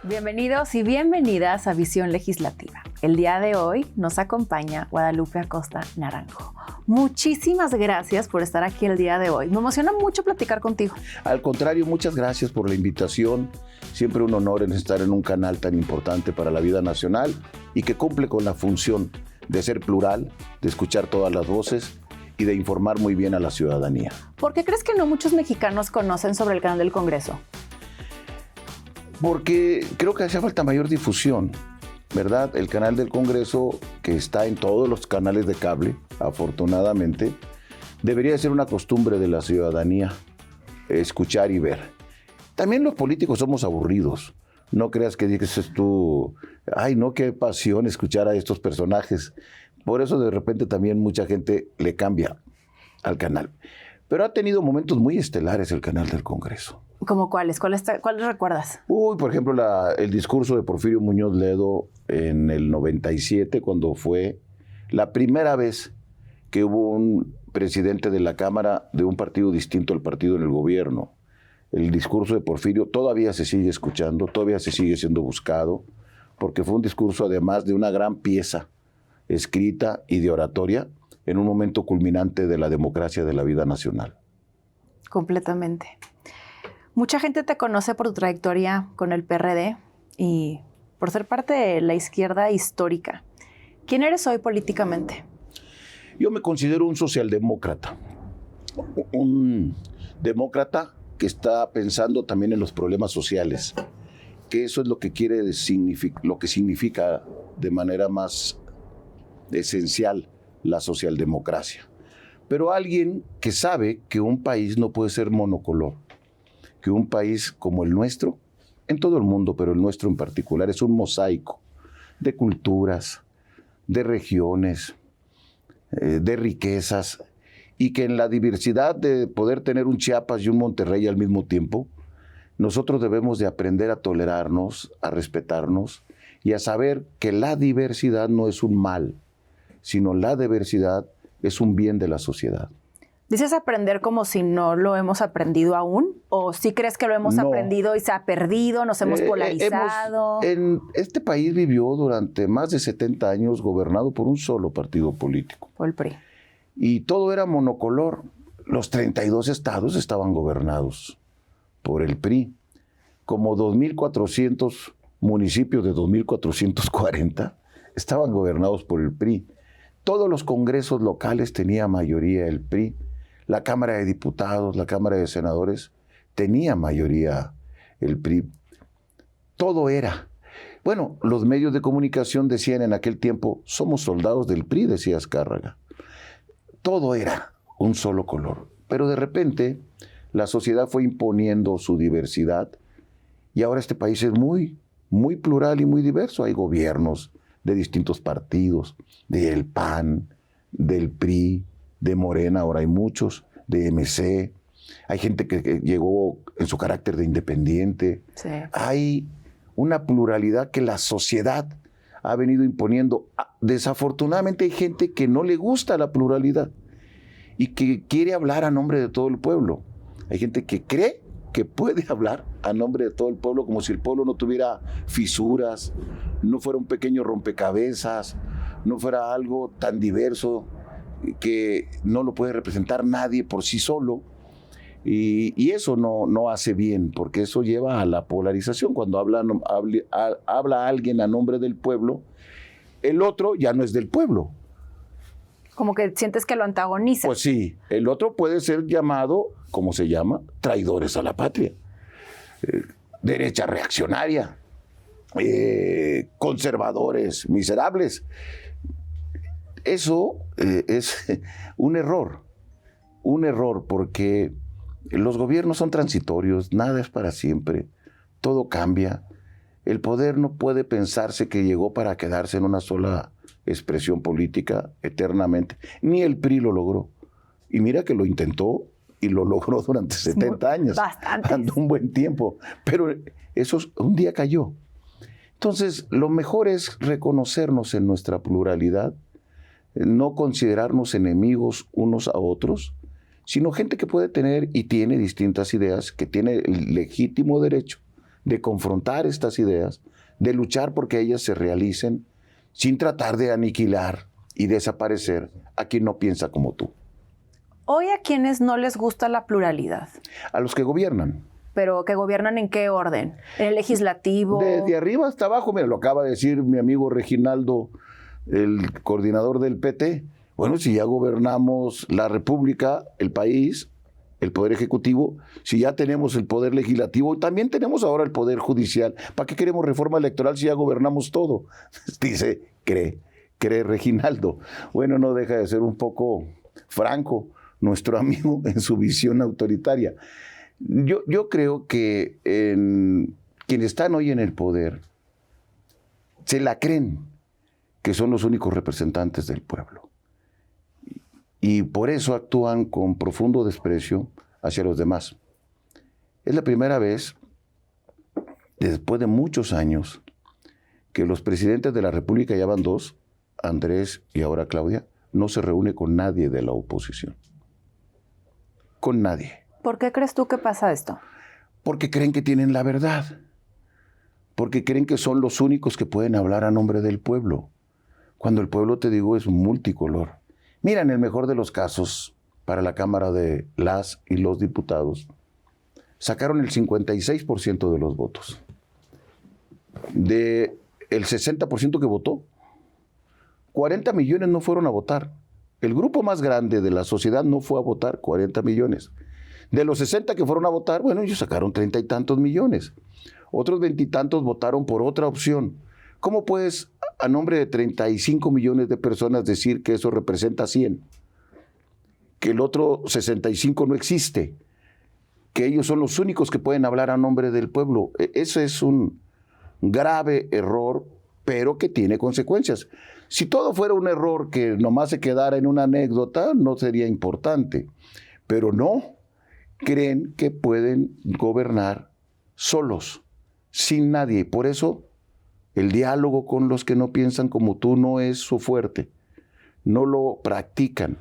Bienvenidos y bienvenidas a Visión Legislativa. El día de hoy nos acompaña Guadalupe Acosta Naranjo. Muchísimas gracias por estar aquí el día de hoy. Me emociona mucho platicar contigo. Al contrario, muchas gracias por la invitación. Siempre un honor en estar en un canal tan importante para la vida nacional y que cumple con la función de ser plural, de escuchar todas las voces y de informar muy bien a la ciudadanía. ¿Por qué crees que no muchos mexicanos conocen sobre el canal del Congreso? Porque creo que hace falta mayor difusión, ¿verdad? El canal del Congreso, que está en todos los canales de cable, afortunadamente, debería ser una costumbre de la ciudadanía, escuchar y ver. También los políticos somos aburridos. No creas que dices tú, ay, no, qué pasión escuchar a estos personajes. Por eso de repente también mucha gente le cambia al canal. Pero ha tenido momentos muy estelares el canal del Congreso. ¿Cómo cuáles? ¿Cuáles recuerdas? Por ejemplo, el discurso de Porfirio Muñoz Ledo en el 97, cuando fue la primera vez que hubo un presidente de la Cámara de un partido distinto al partido en el gobierno. El discurso de Porfirio todavía se sigue escuchando, todavía se sigue siendo buscado, porque fue un discurso además de una gran pieza escrita y de oratoria en un momento culminante de la democracia de la vida nacional. Completamente. Mucha gente te conoce por tu trayectoria con el PRD y por ser parte de la izquierda histórica. ¿Quién eres hoy políticamente? Yo me considero un socialdemócrata. Un demócrata que está pensando también en los problemas sociales, que eso es lo que lo que significa de manera más esencial la socialdemocracia. Pero alguien que sabe que un país no puede ser monocolor, que un país como el nuestro, en todo el mundo, pero el nuestro en particular, es un mosaico de culturas, de regiones, de riquezas, y que en la diversidad de poder tener un Chiapas y un Monterrey al mismo tiempo, nosotros debemos de aprender a tolerarnos, a respetarnos y a saber que la diversidad no es un mal, sino la diversidad es un bien de la sociedad. ¿Dices aprender como si no lo hemos aprendido aún? ¿O sí crees que lo hemos aprendido y se ha perdido, nos hemos polarizado? Este país vivió durante más de 70 años gobernado por un solo partido político. Por el PRI. Y todo era monocolor. Los 32 estados estaban gobernados por el PRI. Como 2.400 municipios de 2.440 estaban gobernados por el PRI. Todos los congresos locales tenía mayoría el PRI. La Cámara de Diputados, la Cámara de Senadores, tenía mayoría el PRI. Todo era. Bueno, los medios de comunicación decían en aquel tiempo, somos soldados del PRI, decía Azcárraga. Todo era un solo color. Pero de repente, la sociedad fue imponiendo su diversidad y ahora este país es muy, muy plural y muy diverso. Hay gobiernos de distintos partidos, del PAN, del PRI, de Morena, ahora hay muchos, de MC, hay gente que llegó en su carácter de independiente. Sí. Hay una pluralidad que la sociedad ha venido imponiendo. Desafortunadamente hay gente que no le gusta la pluralidad y que quiere hablar a nombre de todo el pueblo. Hay gente que cree que puede hablar a nombre de todo el pueblo como si el pueblo no tuviera fisuras, no fuera un pequeño rompecabezas, no fuera algo tan diverso que no lo puede representar nadie por sí solo. Y eso no hace bien, porque eso lleva a la polarización. Cuando habla alguien a nombre del pueblo, el otro ya no es del pueblo. Como que sientes que lo antagoniza. Pues sí, el otro puede ser llamado, ¿cómo se llama? Traidores a la patria, derecha reaccionaria, conservadores miserables. Eso es un error porque los gobiernos son transitorios, nada es para siempre, todo cambia. El poder no puede pensarse que llegó para quedarse en una sola expresión política eternamente. Ni el PRI lo logró. Y mira que lo intentó y lo logró durante 70 años. Bastante. Andó un buen tiempo. Pero eso un día cayó. Entonces, lo mejor es reconocernos en nuestra pluralidad, no considerarnos enemigos unos a otros, sino gente que puede tener y tiene distintas ideas, que tiene el legítimo derecho de confrontar estas ideas, de luchar porque ellas se realicen, sin tratar de aniquilar y desaparecer a quien no piensa como tú. Hoy, ¿a quienes no les gusta la pluralidad? A los que gobiernan. ¿Pero que gobiernan en qué orden? ¿En el legislativo? De arriba hasta abajo, mira, lo acaba de decir mi amigo Reginaldo, el coordinador del PT. Bueno, si ya gobernamos la República, el país, el Poder Ejecutivo, si ya tenemos el Poder Legislativo, también tenemos ahora el Poder Judicial. ¿Para qué queremos reforma electoral si ya gobernamos todo? Dice, cree Reginaldo. Bueno, no deja de ser un poco franco nuestro amigo en su visión autoritaria. Yo creo que quienes están hoy en el poder se la creen que son los únicos representantes del pueblo. Y por eso actúan con profundo desprecio hacia los demás. Es la primera vez, después de muchos años, que los presidentes de la República, ya van dos, Andrés y ahora Claudia, no se reúne con nadie de la oposición. Con nadie. ¿Por qué crees tú que pasa esto? Porque creen que tienen la verdad. Porque creen que son los únicos que pueden hablar a nombre del pueblo. Cuando el pueblo, te digo, es multicolor. Mira, en el mejor de los casos, para la Cámara de las y los diputados, sacaron el 56% de los votos. De el 60% que votó, 40 millones no fueron a votar. El grupo más grande de la sociedad no fue a votar, 40 millones. De los 60 que fueron a votar, bueno, ellos sacaron 30 y tantos millones. Otros 20 y tantos votaron por otra opción. ¿Cómo puedes, a nombre de 35 millones de personas, decir que eso representa 100? Que el otro 65 no existe. Que ellos son los únicos que pueden hablar a nombre del pueblo. Ese es un grave error, pero que tiene consecuencias. Si todo fuera un error que nomás se quedara en una anécdota, no sería importante. Pero no. Creen que pueden gobernar solos, sin nadie. Por eso el diálogo con los que no piensan como tú no es su fuerte. No lo practican.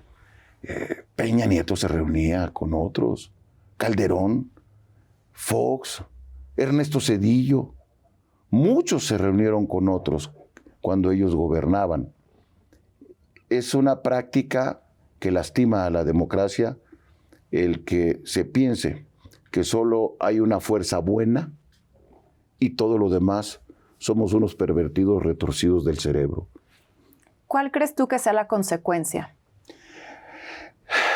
Peña Nieto se reunía con otros. Calderón, Fox, Ernesto Zedillo. Muchos se reunieron con otros cuando ellos gobernaban. Es una práctica que lastima a la democracia el que se piense que solo hay una fuerza buena y todo lo demás somos unos pervertidos retorcidos del cerebro. ¿Cuál crees tú que sea la consecuencia?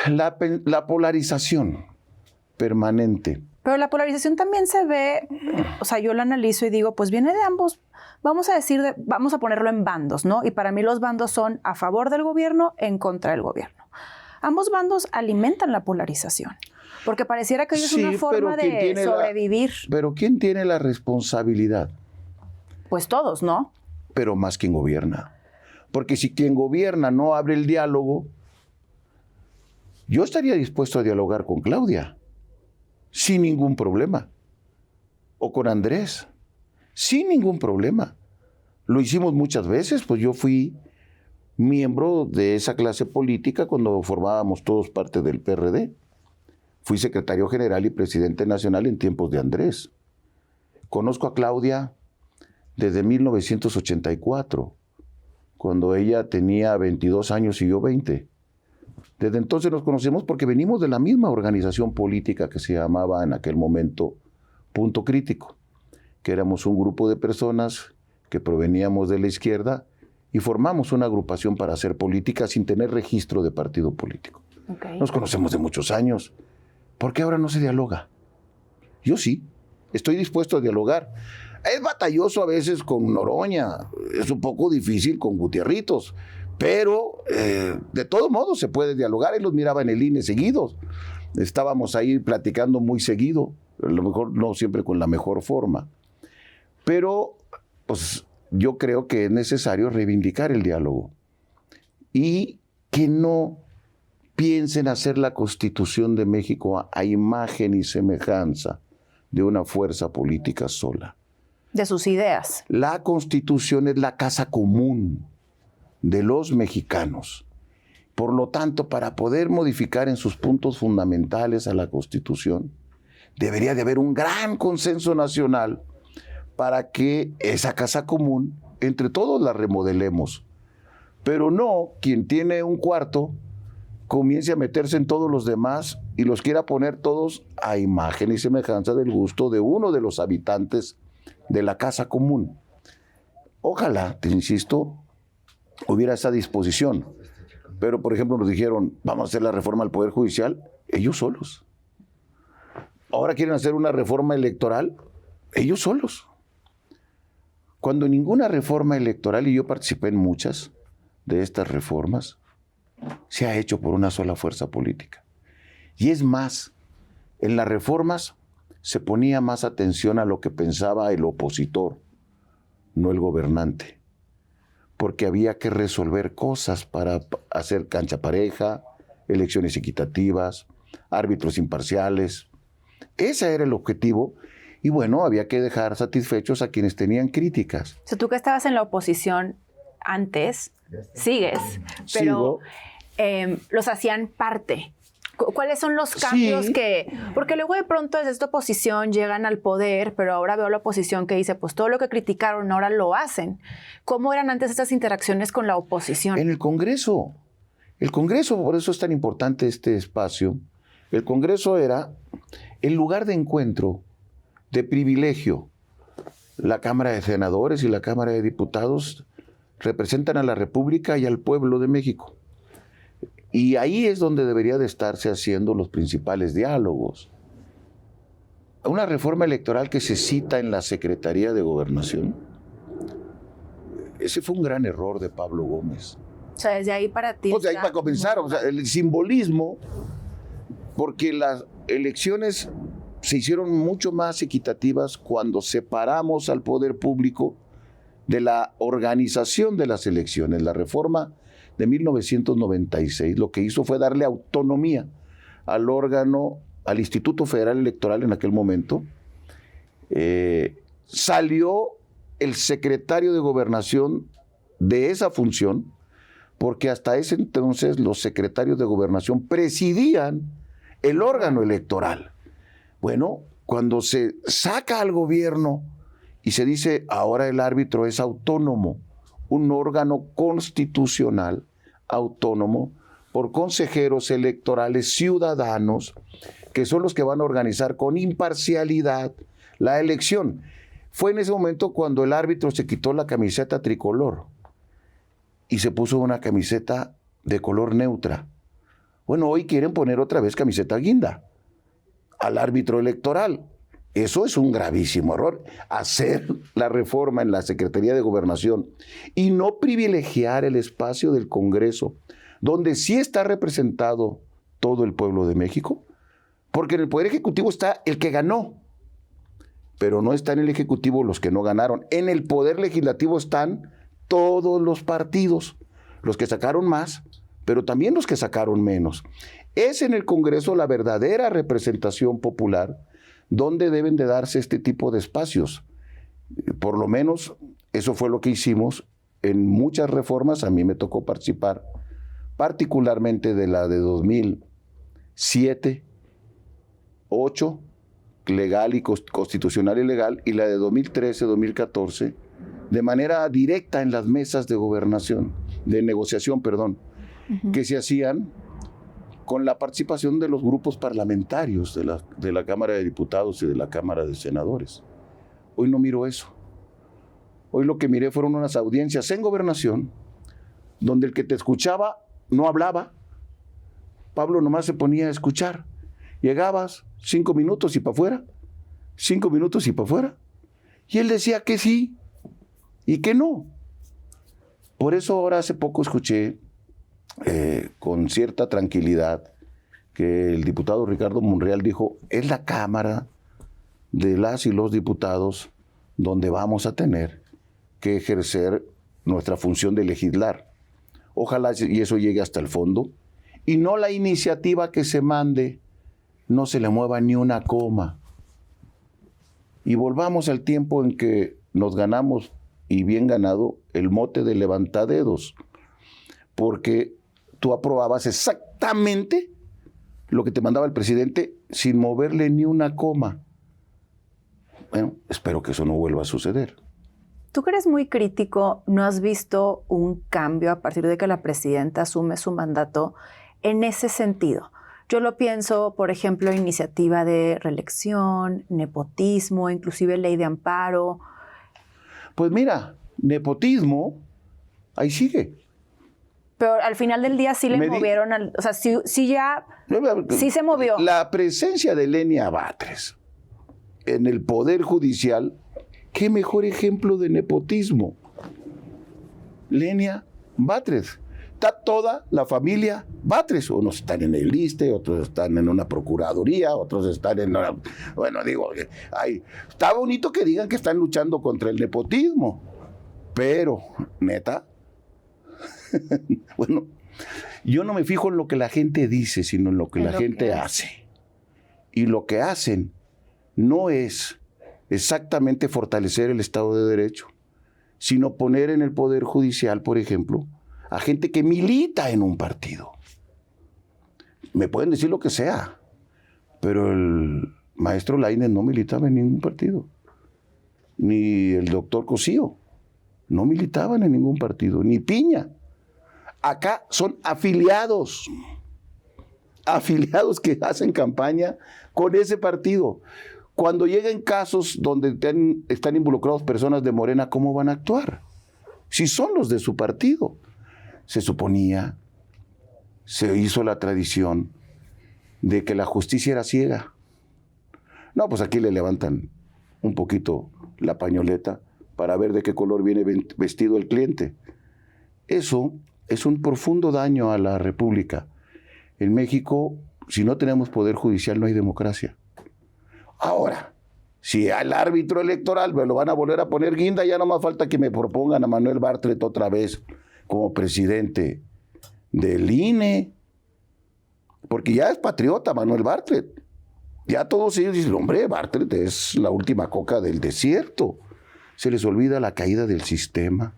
La polarización permanente. Pero la polarización también se ve, o sea, yo la analizo y digo, pues viene de ambos, vamos a ponerlo en bandos, ¿no? Y para mí los bandos son a favor del gobierno, en contra del gobierno. Ambos bandos alimentan la polarización, porque pareciera que es una forma de sobrevivir. Pero ¿quién tiene la responsabilidad? Pues todos, ¿no? Pero más quien gobierna. Porque si quien gobierna no abre el diálogo, yo estaría dispuesto a dialogar con Claudia, sin ningún problema. O con Andrés, sin ningún problema. Lo hicimos muchas veces, pues yo fui miembro de esa clase política cuando formábamos todos parte del PRD. Fui secretario general y presidente nacional en tiempos de Andrés. Conozco a Claudia desde 1984, cuando ella tenía 22 años y yo 20. Desde entonces nos conocemos porque venimos de la misma organización política que se llamaba en aquel momento Punto Crítico, que éramos un grupo de personas que proveníamos de la izquierda y formamos una agrupación para hacer política sin tener registro de partido político. Okay. Nos conocemos de muchos años. ¿Por qué ahora no se dialoga? Yo sí, estoy dispuesto a dialogar. Es batalloso a veces con Noroña, es un poco difícil con Gutierritos, pero de todos modos se puede dialogar. Él los miraba en el INE seguidos. Estábamos ahí platicando muy seguido, a lo mejor no siempre con la mejor forma. Pero pues yo creo que es necesario reivindicar el diálogo y que no piensen hacer la Constitución de México a imagen y semejanza de una fuerza política sola. De sus ideas. La Constitución es la casa común de los mexicanos. Por lo tanto, para poder modificar en sus puntos fundamentales a la Constitución, debería de haber un gran consenso nacional para que esa casa común, entre todos la remodelemos. Pero no quien tiene un cuarto comience a meterse en todos los demás y los quiera poner todos a imagen y semejanza del gusto de uno de los habitantes de la casa común. Ojalá, te insisto, hubiera esa disposición. Pero, por ejemplo, nos dijeron, vamos a hacer la reforma al Poder Judicial, ellos solos. Ahora quieren hacer una reforma electoral, ellos solos. Cuando ninguna reforma electoral, y yo participé en muchas de estas reformas, se ha hecho por una sola fuerza política. Y es más, en las reformas se ponía más atención a lo que pensaba el opositor, no el gobernante, porque había que resolver cosas para hacer cancha pareja, elecciones equitativas, árbitros imparciales. Ese era el objetivo. Y bueno, había que dejar satisfechos a quienes tenían críticas. O sea, tú que estabas en la oposición antes, sigues, pero los hacían parte. ¿Cuáles son los cambios que...? Porque luego de pronto desde esta oposición llegan al poder, pero ahora veo a la oposición que dice, pues todo lo que criticaron ahora lo hacen. ¿Cómo eran antes estas interacciones con la oposición? En el Congreso. El Congreso, por eso es tan importante este espacio. El Congreso era el lugar de encuentro, de privilegio. La Cámara de Senadores y la Cámara de Diputados representan a la República y al pueblo de México. Y ahí es donde debería de estarse haciendo los principales diálogos. Una reforma electoral que se cita en la Secretaría de Gobernación, ese fue un gran error de Pablo Gómez. O sea, desde ahí para ti... Pues de ahí para comenzar, o sea, el simbolismo, porque las elecciones se hicieron mucho más equitativas cuando separamos al poder público de la organización de las elecciones. La reforma de 1996 lo que hizo fue darle autonomía al órgano, al Instituto Federal Electoral en aquel momento. Salió el secretario de Gobernación de esa función, porque hasta ese entonces los secretarios de Gobernación presidían el órgano electoral. Bueno, cuando se saca al gobierno y se dice ahora el árbitro es autónomo, un órgano constitucional autónomo por consejeros electorales ciudadanos que son los que van a organizar con imparcialidad la elección. Fue en ese momento cuando el árbitro se quitó la camiseta tricolor y se puso una camiseta de color neutra. Bueno, hoy quieren poner otra vez camiseta guinda al árbitro electoral. Eso es un gravísimo error. Hacer la reforma en la Secretaría de Gobernación y no privilegiar el espacio del Congreso, donde sí está representado todo el pueblo de México, porque en el Poder Ejecutivo está el que ganó, pero no está en el Ejecutivo los que no ganaron. En el Poder Legislativo están todos los partidos, los que sacaron más, pero también los que sacaron menos. Es en el Congreso la verdadera representación popular donde deben de darse este tipo de espacios. Por lo menos eso fue lo que hicimos en muchas reformas. A mí me tocó participar, particularmente de la de 2007, 2008, legal y constitucional y legal, y la de 2013, 2014, de manera directa en las mesas de negociación, que se hacían con la participación de los grupos parlamentarios de la Cámara de Diputados y de la Cámara de Senadores. Hoy no miro eso. Hoy lo que miré fueron unas audiencias en gobernación, donde el que te escuchaba no hablaba. Pablo nomás se ponía a escuchar. Llegabas 5 minutos y para afuera, 5 minutos y para afuera. Y él decía que sí y que no. Por eso ahora hace poco escuché con cierta tranquilidad que el diputado Ricardo Monreal dijo, es la Cámara de las y los diputados donde vamos a tener que ejercer nuestra función de legislar. Ojalá y eso llegue hasta el fondo, y no la iniciativa que se mande, no se le mueva ni una coma. Y volvamos al tiempo en que nos ganamos, y bien ganado, el mote de levantadedos, porque tú aprobabas exactamente lo que te mandaba el presidente sin moverle ni una coma. Bueno, espero que eso no vuelva a suceder. Tú que eres muy crítico, ¿no has visto un cambio a partir de que la presidenta asume su mandato en ese sentido? Yo lo pienso, por ejemplo, iniciativa de reelección, nepotismo, inclusive ley de amparo. Pues mira, nepotismo, ahí sigue. Pero al final del día sí le movieron, o sea, sí se movió. La presencia de Lenia Batres en el Poder Judicial, qué mejor ejemplo de nepotismo. Lenia Batres. Está toda la familia Batres. Unos están en el ISSSTE, otros están en una procuraduría, otros están en una... Bueno, digo, está bonito que digan que están luchando contra el nepotismo, pero, neta, bueno, yo no me fijo en lo que la gente dice, sino en lo que la gente hace. Y lo que hacen no es exactamente fortalecer el Estado de Derecho, sino poner en el Poder Judicial, por ejemplo, a gente que milita en un partido. Me pueden decir lo que sea, pero el maestro Lainez no militaba en ningún partido, ni el doctor Cosío no militaban en ningún partido, ni Piña. Acá son afiliados que hacen campaña con ese partido. Cuando lleguen casos donde están involucrados personas de Morena, ¿cómo van a actuar? Si son los de su partido. Se suponía, se hizo la tradición de que la justicia era ciega. No, pues aquí le levantan un poquito la pañoleta para ver de qué color viene vestido el cliente. Eso es un profundo daño a la República. En México, si no tenemos poder judicial, no hay democracia. Ahora, si al árbitro electoral me lo van a volver a poner guinda, ya no más falta que me propongan a Manuel Bartlett otra vez como presidente del INE, porque ya es patriota Manuel Bartlett. Ya todos ellos dicen, hombre, Bartlett es la última coca del desierto. Se les olvida la caída del sistema,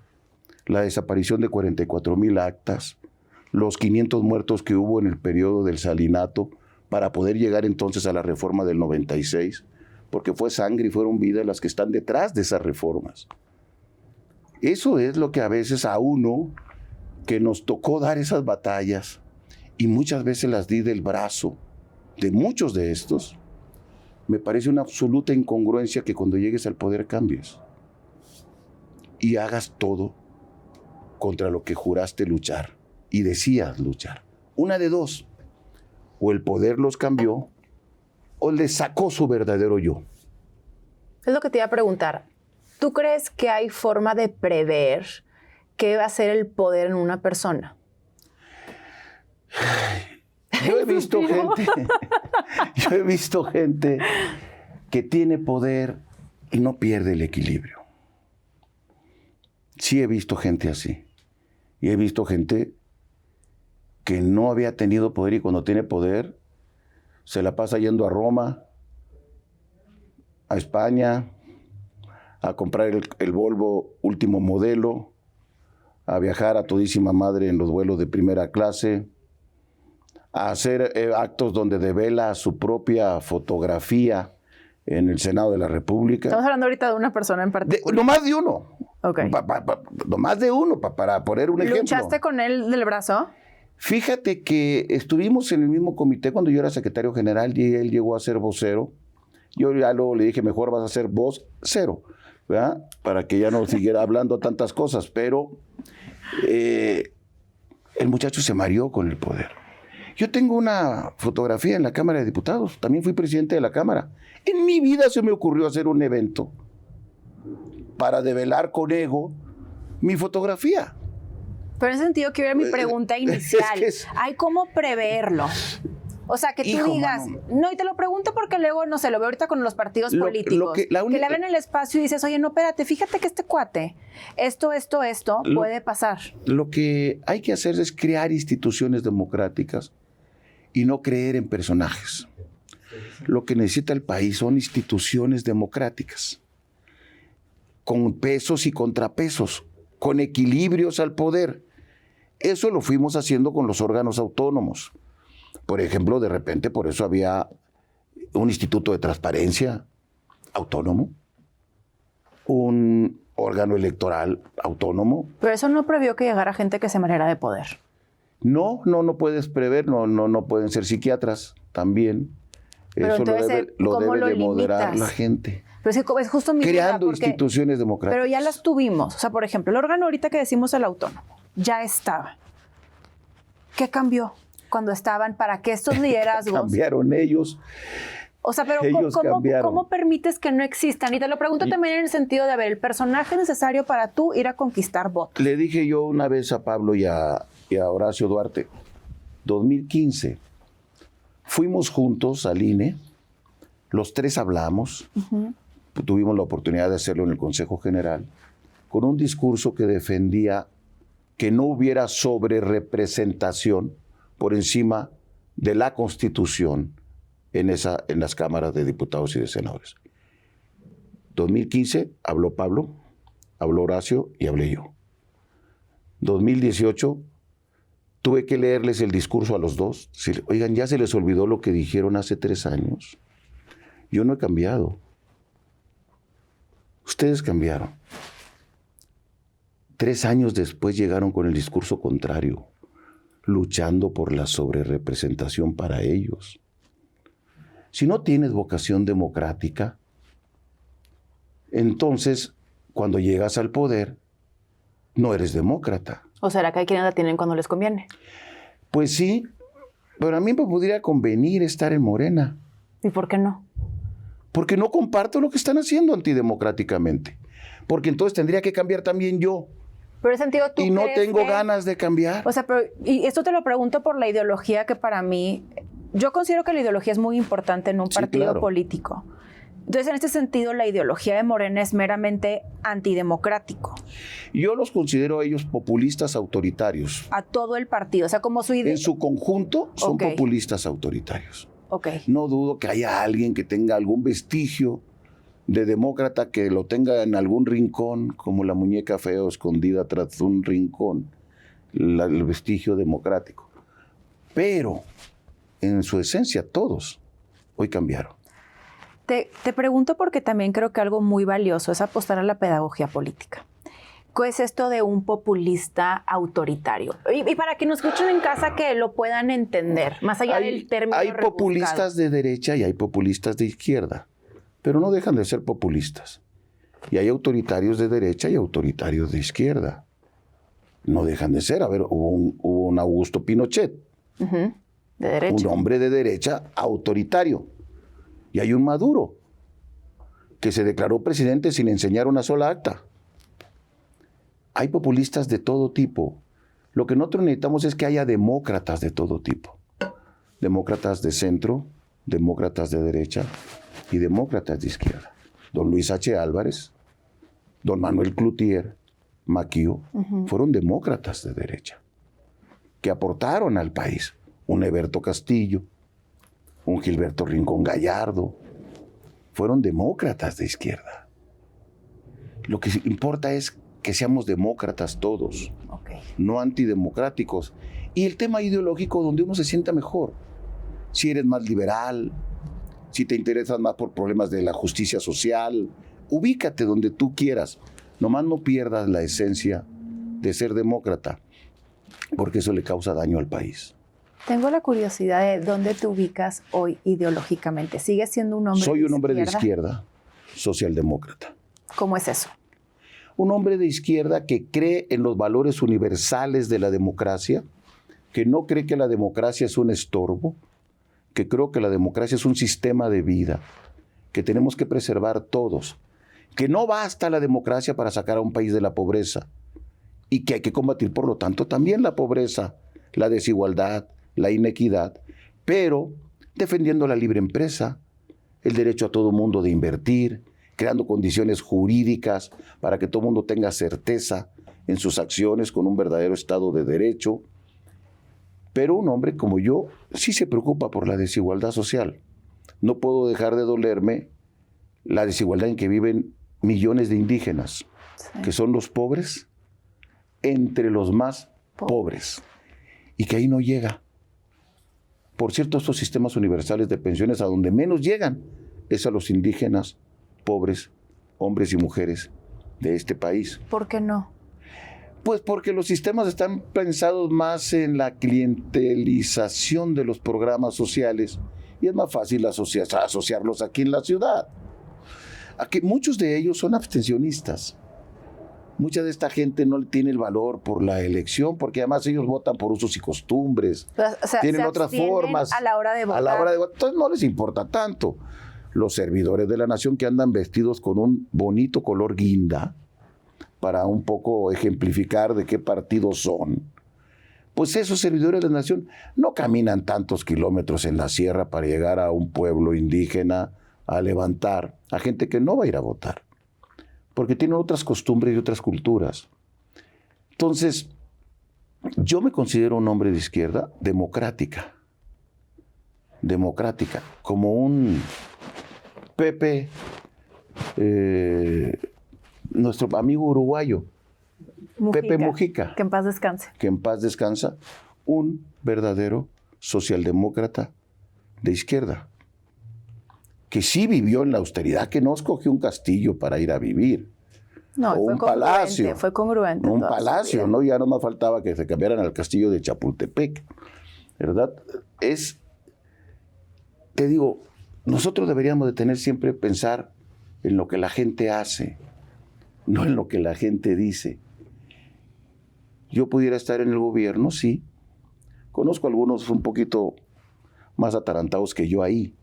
la desaparición de 44,000 actas, los 500 muertos que hubo en el periodo del Salinato para poder llegar entonces a la reforma del 96, porque fue sangre y fueron vidas las que están detrás de esas reformas. Eso es lo que a veces a uno, que nos tocó dar esas batallas, y muchas veces las di del brazo de muchos de estos, me parece una absoluta incongruencia que cuando llegues al poder cambies y hagas todo contra lo que juraste luchar y decías luchar. Una de dos, o el poder los cambió o les sacó su verdadero yo. Es lo que te iba a preguntar. ¿Tú crees que hay forma de prever qué va a ser el poder en una persona? Yo he visto gente que tiene poder y no pierde el equilibrio. Sí he visto gente así. Y he visto gente que no había tenido poder y cuando tiene poder se la pasa yendo a Roma, a España, a comprar el Volvo último modelo, a viajar a todísima madre en los vuelos de primera clase, a hacer actos donde devela su propia fotografía en el Senado de la República. Estamos hablando ahorita de una persona en particular. No más de uno. Okay. No más de uno, para poner un ejemplo. ¿Luchaste con él del brazo? Fíjate que estuvimos en el mismo comité cuando yo era secretario general y él llegó a ser vocero. Yo ya luego le dije, mejor vas a ser vocero, ¿verdad? Para que ya no siguiera hablando tantas cosas. Pero el muchacho se mareó con el poder. Yo tengo una fotografía en la Cámara de Diputados. También fui presidente de la Cámara. En mi vida se me ocurrió hacer un evento para develar con ego mi fotografía. Pero en ese sentido quiero ver mi pregunta inicial. ¿Hay cómo preverlo? O sea, que tú Hijo, digas, mano. no, y te lo pregunto porque luego, no sé, lo veo ahorita con los partidos políticos, que le abren el espacio y dices, oye, no, espérate, fíjate que este cuate, esto puede pasar. Lo que hay que hacer es crear instituciones democráticas y no creer en personajes. Lo que necesita el país son instituciones democráticas, con pesos y contrapesos, con equilibrios al poder. Eso lo fuimos haciendo con los órganos autónomos. Por ejemplo, de repente por eso había un instituto de transparencia autónomo, un órgano electoral autónomo. Pero eso no previó que llegara gente que se manera de poder. No puedes prever, no pueden ser psiquiatras también. Pero eso entonces, lo ¿cómo debe lo de moderar limitas? la gente. Pero es justo mi Creando duda, porque- instituciones democráticas. Pero ya las tuvimos. O sea, por ejemplo, el órgano ahorita que decimos el autónomo, ya estaba. ¿Qué cambió cuando estaban para que estos liderazgos... Cambiaron ellos. O sea, pero Ellos cambiaron. ¿cómo permites que no existan? Y te lo pregunto también en el sentido de, a ver, el personaje necesario para tú ir a conquistar votos. Le dije yo una vez a Pablo y a Horacio Duarte, 2015, fuimos juntos al INE, los tres hablamos, tuvimos la oportunidad de hacerlo en el Consejo General, con un discurso que defendía que no hubiera sobrerepresentación por encima de la Constitución en las cámaras de diputados y de senadores. 2015 habló Pablo, habló Horacio y hablé yo. 2018 tuve que leerles el discurso a los dos. Oigan, ya se les olvidó lo que dijeron hace 3 años. Yo no he cambiado. Ustedes cambiaron. 3 años después llegaron con el discurso contrario, luchando por la sobrerepresentación para ellos. Si no tienes vocación democrática, entonces, cuando llegas al poder, no eres demócrata. ¿O será que hay quienes la tienen cuando les conviene? Pues sí, pero a mí me podría convenir estar en Morena, ¿Y por qué no? porque no comparto lo que están haciendo antidemocráticamente, porque entonces tendría que cambiar también yo, Pero en ese sentido, ¿tú y no crees tengo que- ganas de cambiar. O sea, pero, y esto te lo pregunto por la ideología que para mí, yo considero que la ideología es muy importante en un Sí, partido claro. político. Entonces, en este sentido, la ideología de Morena es meramente antidemocrático Yo los considero a ellos populistas autoritarios. a todo el partido. O sea, como su idea. En su conjunto son Ok. populistas autoritarios. Ok. No dudo que haya alguien que tenga algún vestigio de demócrata, que lo tenga en algún rincón, como la muñeca feo escondida tras un rincón, el vestigio democrático. Pero en su esencia todos hoy cambiaron. Te pregunto porque también creo que algo muy valioso es apostar a la pedagogía política. ¿Qué es esto de un populista autoritario? Y para que nos escuchen en casa que lo puedan entender, más allá del término Hay rebuscado. populistas de derecha y hay populistas de izquierda, pero no dejan de ser populistas. Y hay autoritarios de derecha y autoritarios de izquierda. No dejan de ser. A ver, hubo un Augusto Pinochet, Ujú, de derecha. un hombre de derecha autoritario. Y hay un Maduro, que se declaró presidente sin enseñar una sola acta. Hay populistas de todo tipo. Lo que nosotros necesitamos es que haya demócratas de todo tipo. Demócratas de centro, demócratas de derecha y demócratas de izquierda. Don Luis H. Álvarez, don Manuel Cloutier, Maquio, fueron demócratas de derecha, que aportaron al país. Un Eberto Castillo, un Gilberto Rincón Gallardo, fueron demócratas de izquierda. Lo que importa es que seamos demócratas todos, Ok. no antidemocráticos. Y el tema ideológico donde uno se sienta mejor. Si eres más liberal, si te interesas más por problemas de la justicia social, ubícate donde tú quieras. Nomás no pierdas la esencia de ser demócrata, porque eso le causa daño al país. Tengo la curiosidad de dónde te ubicas hoy ideológicamente. ¿Sigues siendo un hombre Soy un hombre de izquierda, socialdemócrata. ¿Cómo es eso? Un hombre de izquierda que cree en los valores universales de la democracia, que no cree que la democracia es un estorbo, que creo que la democracia es un sistema de vida, que tenemos que preservar todos, que no basta la democracia para sacar a un país de la pobreza y que hay que combatir, por lo tanto, también la pobreza, la desigualdad, la inequidad, pero defendiendo la libre empresa, el derecho a todo mundo de invertir, creando condiciones jurídicas para que todo mundo tenga certeza en sus acciones con un verdadero Estado de Derecho. Pero un hombre como yo sí se preocupa por la desigualdad social. No puedo dejar de dolerme la desigualdad en que viven millones de indígenas, que son los pobres entre los más pobres, y que ahí no llega. Por cierto, estos sistemas universales de pensiones a donde menos llegan es a los indígenas pobres, hombres y mujeres de este país. ¿Por qué no? Pues porque los sistemas están pensados más en la clientelización de los programas sociales y es más fácil asociarlos aquí en la ciudad. Aquí muchos de ellos son abstencionistas. Mucha de esta gente no tiene el valor por la elección, porque además ellos votan por usos y costumbres. O sea, tienen otras formas. A la hora de votar. Entonces no les importa tanto. Los servidores de la nación que andan vestidos con un bonito color guinda, para un poco ejemplificar de qué partido son, pues esos servidores de la nación no caminan tantos kilómetros en la sierra para llegar a un pueblo indígena a levantar a gente que no va a ir a votar, porque tienen otras costumbres y otras culturas. Entonces, yo me considero un hombre de izquierda democrática, como un Pepe, nuestro amigo uruguayo, Pepe Mujica. Que en paz descanse. Que en paz descansa, un verdadero socialdemócrata de izquierda, que sí vivió en la austeridad, que no escogió un castillo para ir a vivir. No, o un palacio. Fue congruente. Un palacio, ¿no? Ya no más faltaba que se cambiaran al castillo de Chapultepec, ¿verdad? Te digo, nosotros deberíamos de tener siempre pensar en lo que la gente hace, no en lo que la gente dice. Yo pudiera estar en el gobierno, sí. Conozco algunos un poquito más atarantados que yo ahí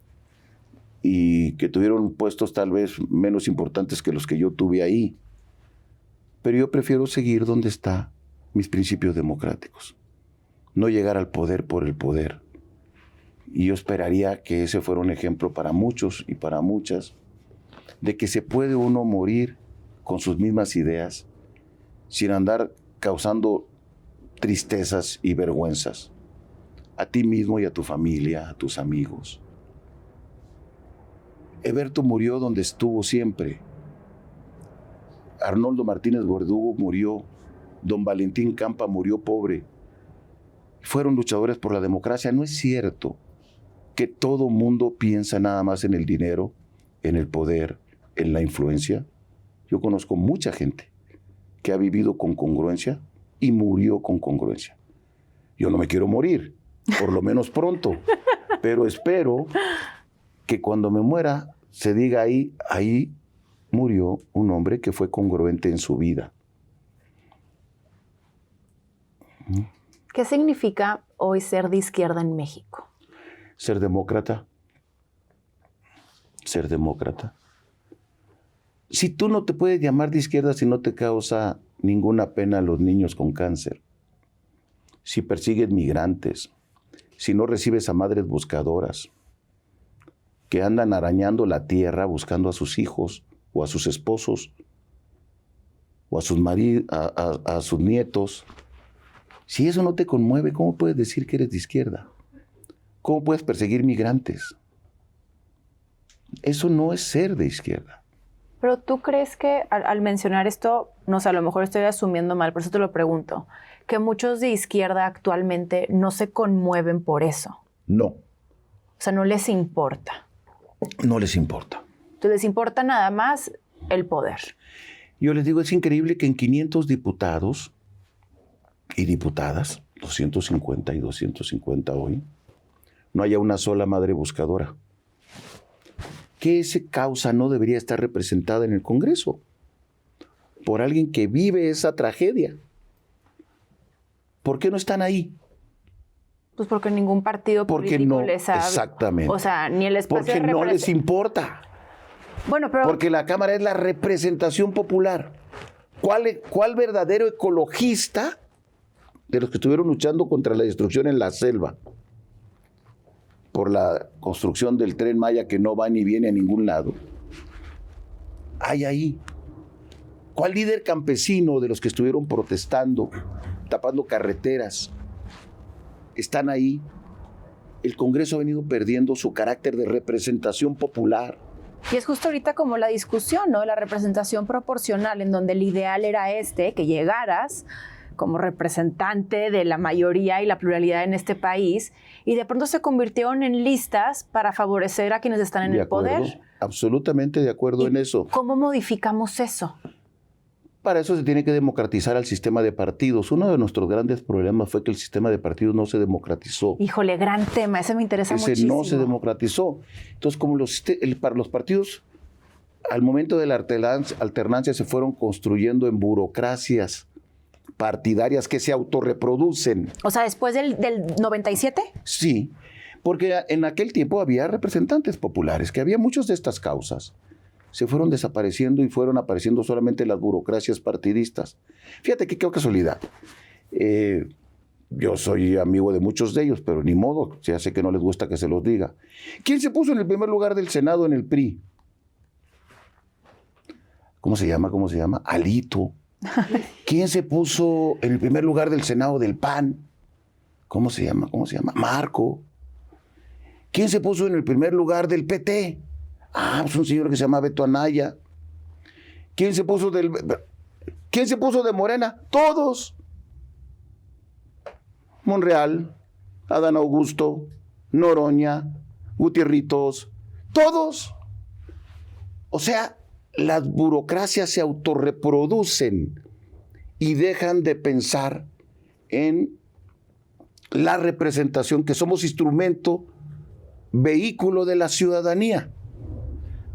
y que tuvieron puestos tal vez menos importantes que los que yo tuve ahí. Pero yo prefiero seguir donde están mis principios democráticos, no llegar al poder por el poder. Y yo esperaría que ese fuera un ejemplo para muchos y para muchas, de que se puede uno morir con sus mismas ideas, sin andar causando tristezas y vergüenzas a ti mismo y a tu familia, a tus amigos. Eberto murió donde estuvo siempre. Arnoldo Martínez Verdugo murió. Don Valentín Campa murió pobre. Fueron luchadores por la democracia. No es cierto que todo mundo piensa nada más en el dinero, en el poder, en la influencia. Yo conozco mucha gente que ha vivido con congruencia y murió con congruencia. Yo no me quiero morir, por lo menos pronto, pero espero que cuando me muera se diga ahí murió un hombre que fue congruente en su vida. ¿Qué significa hoy ser de izquierda en México? Ser demócrata. Ser demócrata. Si tú no te puedes llamar de izquierda si no te causa ninguna pena a los niños con cáncer, si persigues migrantes, si no recibes a madres buscadoras que andan arañando la tierra buscando a sus hijos o a sus esposos o a sus a sus nietos, si eso no te conmueve, ¿cómo puedes decir que eres de izquierda? ¿Cómo puedes perseguir migrantes? Eso no es ser de izquierda. Pero tú crees que al mencionar esto, no sé, a lo mejor estoy asumiendo mal, por eso te lo pregunto, que muchos de izquierda actualmente no se conmueven por eso. No. O sea, no les importa. No les importa. Entonces les importa nada más el poder. Yo les digo, es increíble que en 500 diputados y diputadas, 250 y 250 hoy, no haya una sola madre buscadora. Que esa causa no debería estar representada en el Congreso por alguien que vive esa tragedia. ¿Por qué no están ahí? Pues porque ningún partido político les ha... Exactamente. O sea, ni el espacio porque no les importa. Bueno, pero... Porque la Cámara es la representación popular. ¿Cuál verdadero ecologista de los que estuvieron luchando contra la destrucción en la selva por la construcción del Tren Maya que no va ni viene a ningún lado, hay ahí. ¿Cuál líder campesino de los que estuvieron protestando, tapando carreteras, están ahí? El Congreso ha venido perdiendo su carácter de representación popular. Y es justo ahorita como la discusión, ¿no? La representación proporcional, en donde el ideal era que llegaras como representante de la mayoría y la pluralidad en este país, y de pronto se convirtieron en listas para favorecer a quienes están en el poder. Absolutamente de acuerdo en eso. ¿Cómo modificamos eso? Para eso se tiene que democratizar al sistema de partidos. Uno de nuestros grandes problemas fue que el sistema de partidos no se democratizó. Híjole, gran tema, ese me interesa muchísimo. No se democratizó. Entonces, como para los partidos, al momento de la alternancia se fueron construyendo en burocracias partidarias que se autorreproducen. O sea, después del 97. Sí, porque en aquel tiempo había representantes populares, que había muchas de estas causas. Se fueron desapareciendo y fueron apareciendo solamente las burocracias partidistas. Fíjate que qué casualidad. Yo soy amigo de muchos de ellos, pero ni modo, ya sé que no les gusta que se los diga. ¿Quién se puso en el primer lugar del Senado en el PRI? ¿Cómo se llama? Alito. ¿Quién se puso en el primer lugar del Senado del PAN? ¿Cómo se llama? Marco. ¿Quién se puso en el primer lugar del PT? Pues un señor que se llama Beto Anaya. ¿Quién se puso de Morena? Todos. Monreal, Adán Augusto, Noroña, Gutierritos, todos. O sea, las burocracias se autorreproducen y dejan de pensar en la representación, que somos instrumento, vehículo de la ciudadanía.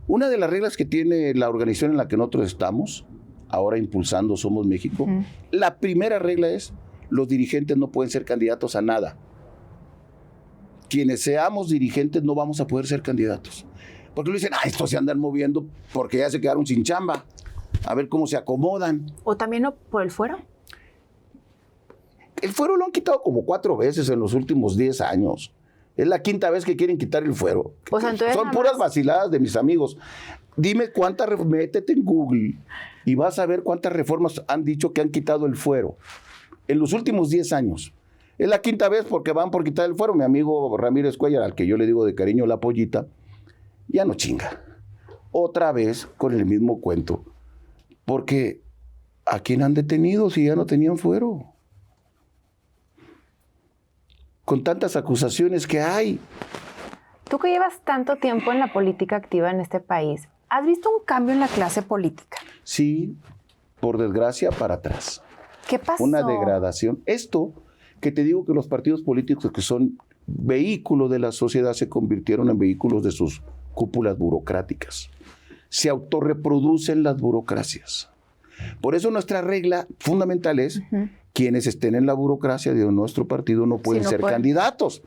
Una de las reglas que tiene la organización en la que nosotros estamos, ahora impulsando Somos México, la primera regla es: los dirigentes no pueden ser candidatos a nada. Quienes seamos dirigentes no vamos a poder ser candidatos. Porque le dicen, estos se andan moviendo porque ya se quedaron sin chamba. A ver cómo se acomodan. ¿O también por el fuero? El fuero lo han quitado como 4 veces en los últimos 10 años. Es la 5ª vez que quieren quitar el fuero. O sea, entonces son puras vaciladas de mis amigos. Dime métete en Google y vas a ver cuántas reformas han dicho que han quitado el fuero en los últimos 10 años. Es la 5ª vez porque van por quitar el fuero. Mi amigo Ramírez Cuellar, al que yo le digo de cariño la pollita, ya no chinga. Otra vez con el mismo cuento. Porque ¿a quién han detenido si ya no tenían fuero? Con tantas acusaciones que hay. Tú que llevas tanto tiempo en la política activa en este país, ¿has visto un cambio en la clase política? Sí, por desgracia, para atrás. ¿Qué pasó? Una degradación. Esto que te digo, que los partidos políticos que son vehículos de la sociedad se convirtieron en vehículos de sus cúpulas burocráticas. Se autorreproducen las burocracias. Por eso nuestra regla fundamental es quienes estén en la burocracia de nuestro partido no pueden ser candidatos.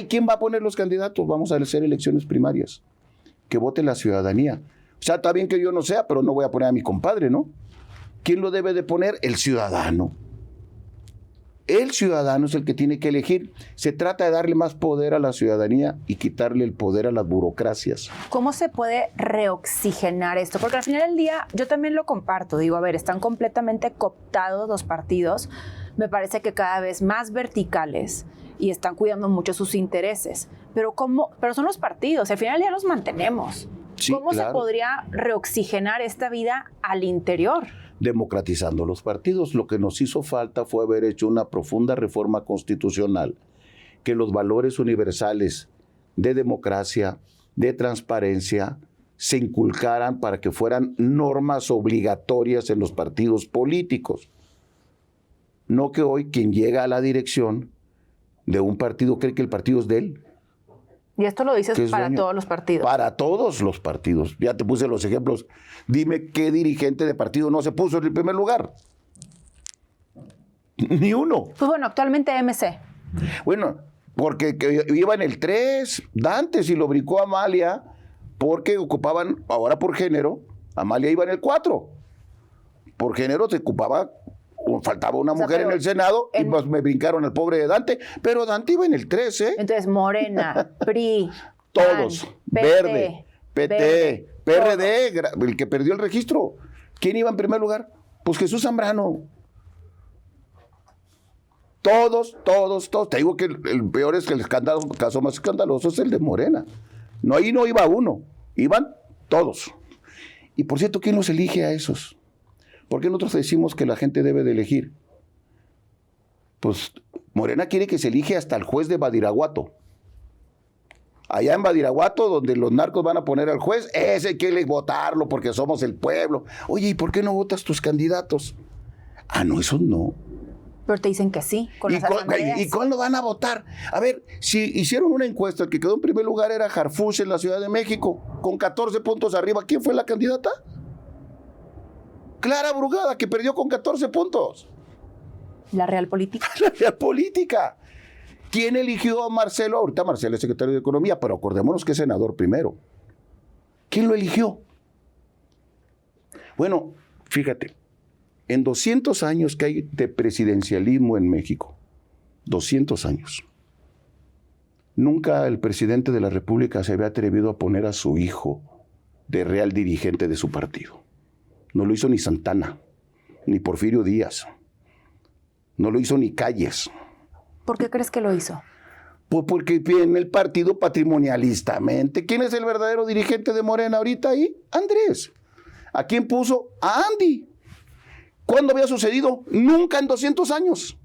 ¿Quién va a poner los candidatos? Vamos a hacer elecciones primarias. Que vote la ciudadanía. O sea, está bien que yo no sea, pero no voy a poner a mi compadre, ¿no? ¿Quién lo debe de poner? El ciudadano. El ciudadano es el que tiene que elegir. Se trata de darle más poder a la ciudadanía y quitarle el poder a las burocracias. ¿Cómo se puede reoxigenar esto? Porque al final del día yo también lo comparto. Digo, a ver, están completamente cooptados los partidos. Me parece que cada vez más verticales y están cuidando mucho sus intereses. Pero son los partidos. Al final del día los mantenemos. Sí, ¿cómo se podría reoxigenar esta vida al interior? Democratizando los partidos. Lo que nos hizo falta fue haber hecho una profunda reforma constitucional, que los valores universales de democracia, de transparencia, se inculcaran para que fueran normas obligatorias en los partidos políticos. No que hoy quien llega a la dirección de un partido cree que el partido es de él. Y esto lo dices para todos los partidos. Para todos los partidos. Ya te puse los ejemplos. Dime qué dirigente de partido no se puso en el primer lugar. Ni uno. Pues bueno, actualmente MC. Bueno, porque iba en el 3, Dantes, y lo brincó Amalia, porque ocupaban, ahora por género, Amalia iba en el 4. Por género se ocupaba faltaba una mujer en el Senado y pues me brincaron al pobre de Dante, pero Dante iba en el 13. Entonces, Morena, PRI, todos, PAN, Verde, PT, PRD, el que perdió el registro. ¿Quién iba en primer lugar? Pues Jesús Zambrano. Todos. Te digo que el peor es que el caso más escandaloso es el de Morena. No, ahí no iba uno, iban todos. Y por cierto, ¿quién los elige a esos? ¿Por qué nosotros decimos que la gente debe de elegir? Pues Morena quiere que se elige hasta el juez de Badiraguato. Allá en Badiraguato, donde los narcos van a poner al juez, ese hay que votarlo porque somos el pueblo. Oye, ¿y por qué no votas tus candidatos? Ah, no, esos no. Pero te dicen que sí, con las asambleas. ¿Y cuándo van a votar? A ver, si hicieron una encuesta, el que quedó en primer lugar era Harfuch en la Ciudad de México, con 14 puntos arriba. ¿Quién fue la candidata? Clara Brugada, que perdió con 14 puntos. La Real Política. La Real Política. ¿Quién eligió a Marcelo? Ahorita Marcelo es secretario de Economía, pero acordémonos que es senador primero. ¿Quién lo eligió? Bueno, fíjate, en 200 años que hay de presidencialismo en México, 200 años, nunca el presidente de la República se había atrevido a poner a su hijo de real dirigente de su partido. No lo hizo ni Santana, ni Porfirio Díaz, no lo hizo ni Calles. ¿Por qué crees que lo hizo? Pues porque viene el partido patrimonialistamente. ¿Quién es el verdadero dirigente de Morena ahorita ahí? Andrés. ¿A quién puso? A Andy. ¿Cuándo había sucedido? Nunca en 200 años.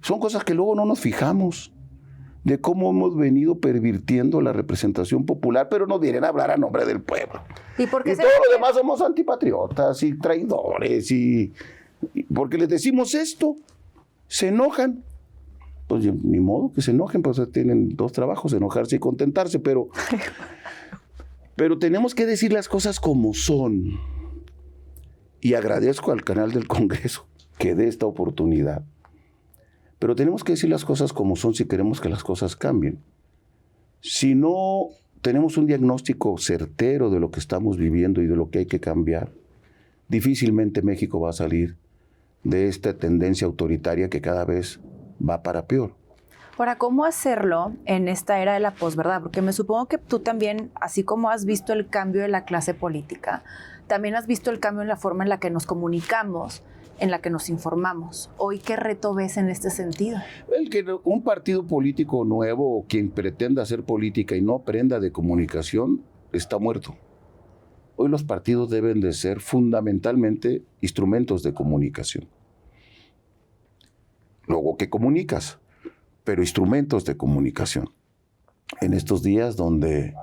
Son cosas que luego no nos fijamos de cómo hemos venido pervirtiendo la representación popular, pero nos vienen a hablar a nombre del pueblo. Y todos los demás somos antipatriotas y traidores y porque les decimos esto, se enojan. Pues ni modo que se enojen, pues tienen dos trabajos, enojarse y contentarse, pero tenemos que decir las cosas como son. Y agradezco al canal del Congreso que dé esta oportunidad. Pero tenemos que decir las cosas como son si queremos que las cosas cambien. Si no tenemos un diagnóstico certero de lo que estamos viviendo y de lo que hay que cambiar, difícilmente México va a salir de esta tendencia autoritaria que cada vez va para peor. Ahora, ¿cómo hacerlo en esta era de la posverdad? Porque me supongo que tú también, así como has visto el cambio de la clase política, también has visto el cambio en la forma en la que nos comunicamos, en la que nos informamos. Hoy, ¿qué reto ves en este sentido? El que un partido político nuevo o quien pretenda hacer política y no aprenda de comunicación está muerto. Hoy los partidos deben de ser fundamentalmente instrumentos de comunicación. Luego, ¿qué comunicas? Pero instrumentos de comunicación. En estos días donde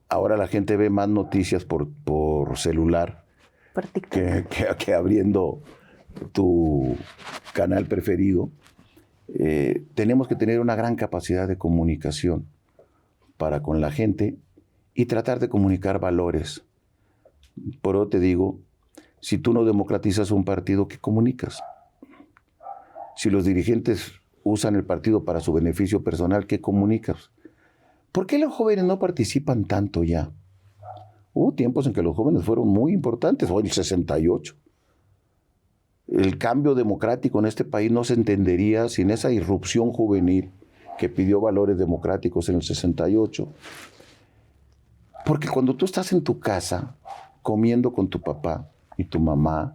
ahora la gente ve más noticias por celular que abriendo tu canal preferido, tenemos que tener una gran capacidad de comunicación para con la gente y tratar de comunicar valores. Por eso te digo, si tú no democratizas un partido, ¿qué comunicas? Si los dirigentes usan el partido para su beneficio personal, ¿qué comunicas? ¿Por qué los jóvenes no participan tanto ya? Hubo tiempos en que los jóvenes fueron muy importantes, hoy el 68. El cambio democrático en este país no se entendería sin esa irrupción juvenil que pidió valores democráticos en el 68. Porque cuando tú estás en tu casa comiendo con tu papá y tu mamá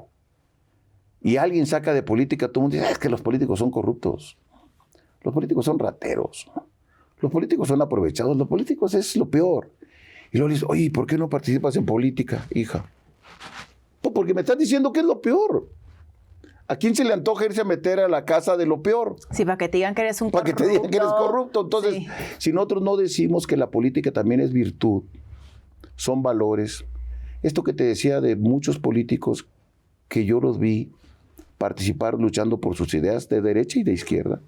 y alguien saca de política, todo el mundo dice, es que los políticos son corruptos, los políticos son rateros, los políticos son aprovechados, los políticos es lo peor. Y luego le dices, oye, ¿por qué no participas en política, hija? Pues porque me estás diciendo que es lo peor. ¿A quién se le antoja irse a meter a la casa de lo peor? Sí, para que te digan que eres un corrupto. Para que te digan que eres corrupto. Entonces, sí. Si nosotros no decimos que la política también es virtud, son valores. Esto que te decía de muchos políticos que yo los vi participar luchando por sus ideas de derecha y de izquierda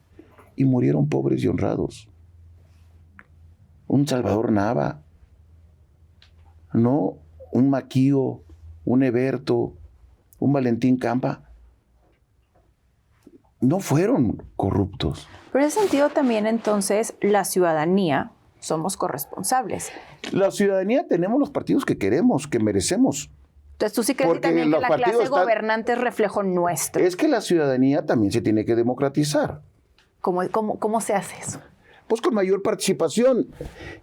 y murieron pobres y honrados. Un Salvador Nava, no, un Maquío, un Eberto, un Valentín Campa, no fueron corruptos. Pero en ese sentido también entonces la ciudadanía somos corresponsables. La ciudadanía tenemos los partidos que queremos, que merecemos. Entonces, ¿tú sí crees Porque también que los la clase partidos están- gobernante es reflejo nuestro? Es que la ciudadanía también se tiene que democratizar. ¿Cómo se hace eso? Pues con mayor participación.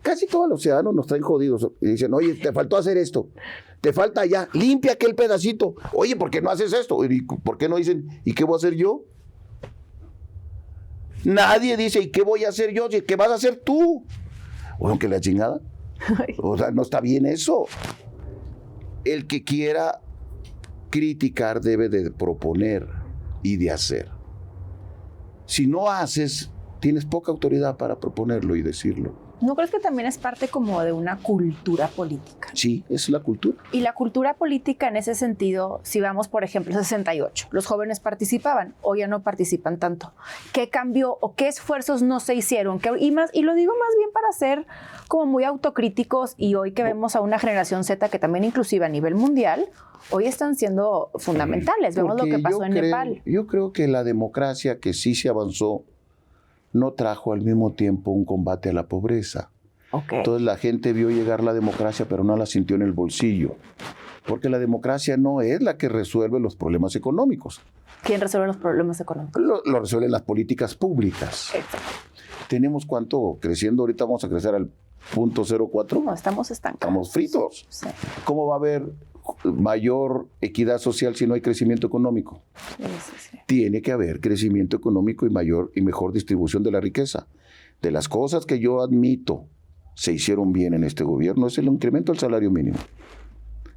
Casi todos los ciudadanos nos traen jodidos y dicen, oye, te faltó hacer esto, te falta allá, limpia aquel pedacito. Oye, ¿por qué no haces esto? ¿Y por qué no dicen, ¿y qué voy a hacer yo? Nadie dice, ¿y qué voy a hacer yo? ¿Qué vas a hacer tú? Bueno, que la chingada. O sea, no está bien eso. El que quiera criticar debe de proponer y de hacer. Si no haces, tienes poca autoridad para proponerlo y decirlo. ¿No crees que también es parte como de una cultura política? Sí, es la cultura. Y la cultura política en ese sentido, si vamos, por ejemplo, 68, los jóvenes participaban, hoy ya no participan tanto. ¿Qué cambió o qué esfuerzos no se hicieron? Y lo digo más bien para ser como muy autocríticos, y hoy que vemos a una generación Z que también inclusive a nivel mundial, hoy están siendo fundamentales. Vemos lo que pasó en Nepal. Yo creo que la democracia que sí se avanzó no trajo al mismo tiempo un combate a la pobreza. Okay. Entonces la gente vio llegar la democracia, pero no la sintió en el bolsillo. Porque la democracia no es la que resuelve los problemas económicos. ¿Quién resuelve los problemas económicos? Lo resuelven las políticas públicas. Exacto. Tenemos cuánto creciendo, ahorita vamos a crecer al 0.04. No, estamos estancados. Estamos fritos. Sí. ¿Cómo va a haber mayor equidad social si no hay crecimiento económico? Sí. Tiene que haber crecimiento económico y mayor y mejor distribución de la riqueza. De las cosas que yo admito se hicieron bien en este gobierno es el incremento del salario mínimo.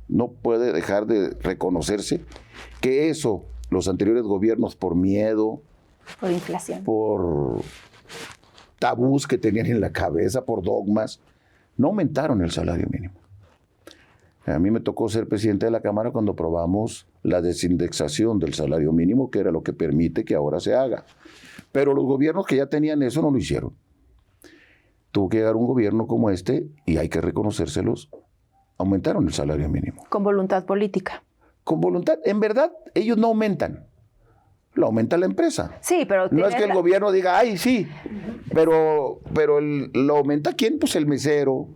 No puede dejar de reconocerse que eso, los anteriores gobiernos, por miedo, por inflación, por tabús que tenían en la cabeza, por dogmas, no aumentaron el salario mínimo. A mí me tocó ser presidente de la Cámara cuando aprobamos la desindexación del salario mínimo, que era lo que permite que ahora se haga. Pero los gobiernos que ya tenían eso no lo hicieron. Tuvo que llegar un gobierno como este, y hay que reconocérselos, aumentaron el salario mínimo. Con voluntad política. Con voluntad. En verdad, ellos no aumentan. Lo aumenta la empresa. Sí, pero no es que el gobierno diga, ay, sí, pero ¿lo aumenta quién? Pues el mesero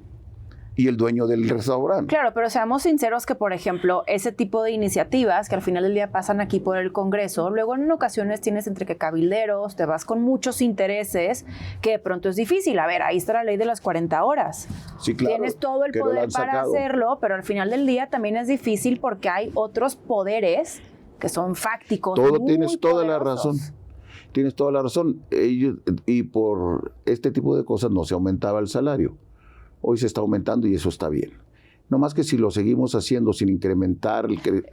y el dueño del restaurante. Claro, pero seamos sinceros que, por ejemplo, ese tipo de iniciativas que al final del día pasan aquí por el Congreso, luego en ocasiones tienes entre que cabilderos, te vas con muchos intereses, que de pronto es difícil. A ver, ahí está la ley de las 40 horas. Sí, claro. Tienes todo el poder para hacerlo, pero al final del día también es difícil porque hay otros poderes que son fácticos. Tienes toda la razón. Tienes toda la razón. Y por este tipo de cosas no se aumentaba el salario. Hoy se está aumentando y eso está bien. No más que si lo seguimos haciendo sin incrementar, que